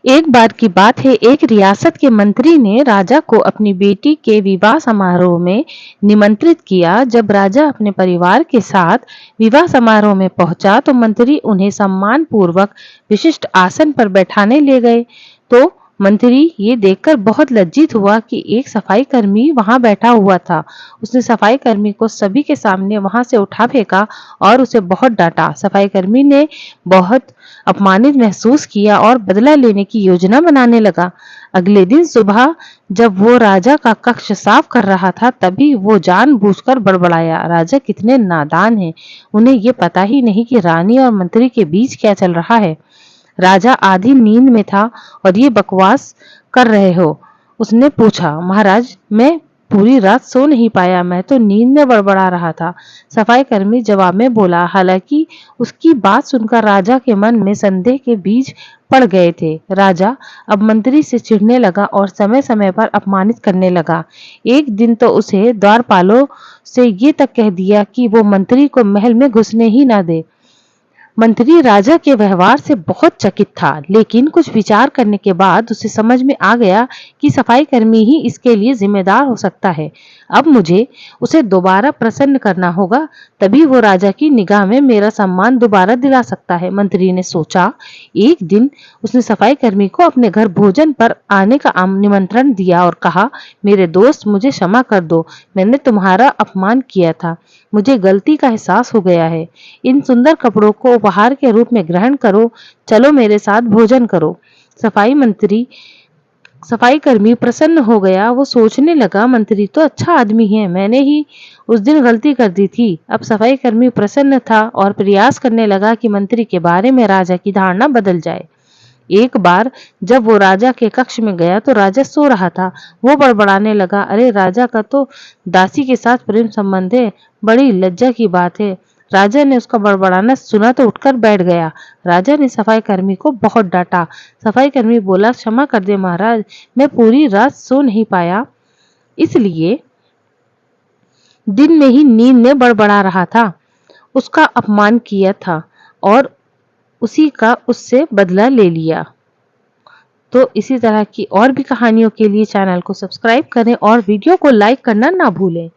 एक बार की बात है, एक रियासत के मंत्री ने राजा को अपनी बेटी के विवाह समारोह में निमंत्रित किया। जब राजा अपने परिवार के साथ विवाह समारोह में पहुंचा तो मंत्री उन्हें सम्मान पूर्वक विशिष्ट आसन पर बैठाने ले गए। तो मंत्री ये देखकर बहुत लज्जित हुआ कि एक सफाई कर्मी वहां बैठा हुआ था। उसने सफाई कर्मी को सभी के सामने वहां से उठा फेंका और उसे बहुत डांटा। सफाई कर्मी ने बहुत अपमानित महसूस किया और बदला लेने की योजना बनाने लगा। अगले दिन सुबह जब वो राजा का कक्ष साफ कर रहा था, तभी वो जानबूझकर बड़बड़ाया, राजा कितने नादान हैं, उन्हें ये पता ही नहीं कि रानी और मंत्री के बीच क्या चल रहा है। राजा आधी नींद में था और ये बकवास कर रहे हो? उसने पूछा। महाराज, मैं पूरी रात सो नहीं पाया, मैं तो नींद में बड़बड़ा रहा था। सफाई कर्मी जवाब में बोला। हालांकि उसकी बात सुनकर राजा के मन में संदेह के बीज पड़ गए थे। राजा अब मंत्री से चिढ़ने लगा और समय समय पर अपमानित करने लगा। एक दिन तो उसे द्वारपालों से ये तक कह दिया कि वो मंत्री को महल में घुसने ही ना दे। मंत्री राजा के व्यवहार से बहुत चकित था, लेकिन कुछ विचार करने के बाद उसे समझ में आ गया कि सफाई कर्मी ही इसके लिए जिम्मेदार हो सकता है। अब मुझे उसे दोबारा प्रसन्न करना होगा, तभी वो राजा की निगाह में मेरा सम्मान दोबारा दिला सकता है, मंत्री ने सोचा। एक दिन उसने सफाई कर्मी को अपने घर भोजन पर आने का निमंत्रण दिया और कहा, मेरे दोस्त, मुझे क्षमा कर दो, मैंने तुम्हारा अपमान किया था, मुझे गलती का एहसास हो गया है। इन सुंदर कपड़ों को उपहार के रूप में ग्रहण करो, चलो मेरे साथ भोजन करो। सफाई कर्मी प्रसन्न हो गया। वो सोचने लगा, मंत्री तो अच्छा आदमी है, मैंने ही उस दिन गलती कर दी थी। अब सफाई कर्मी प्रसन्न था और प्रयास करने लगा कि मंत्री के बारे में राजा की धारणा बदल जाए। एक बार जब वो राजा के कक्ष में गया तो राजा सो रहा था। वो बड़बड़ाने लगा, अरे राजा का तो दासी के साथ प्रेम संबंध है, बड़ी लज्जा की बात है। राजा ने उसका बड़बड़ाना सुना तो उठकर बैठ गया। राजा ने सफाई कर्मी को बहुत डांटा। सफाई कर्मी बोला, क्षमा कर दे महाराज, मैं पूरी रात सो नहीं पाया, इसलिए दिन में ही नींद में बड़बड़ा रहा था, उसका अपमान किया था और उसी का उससे बदला ले लिया। तो इसी तरह की और भी कहानियों के लिए चैनल को सब्सक्राइब करें और वीडियो को लाइक करना ना भूलें।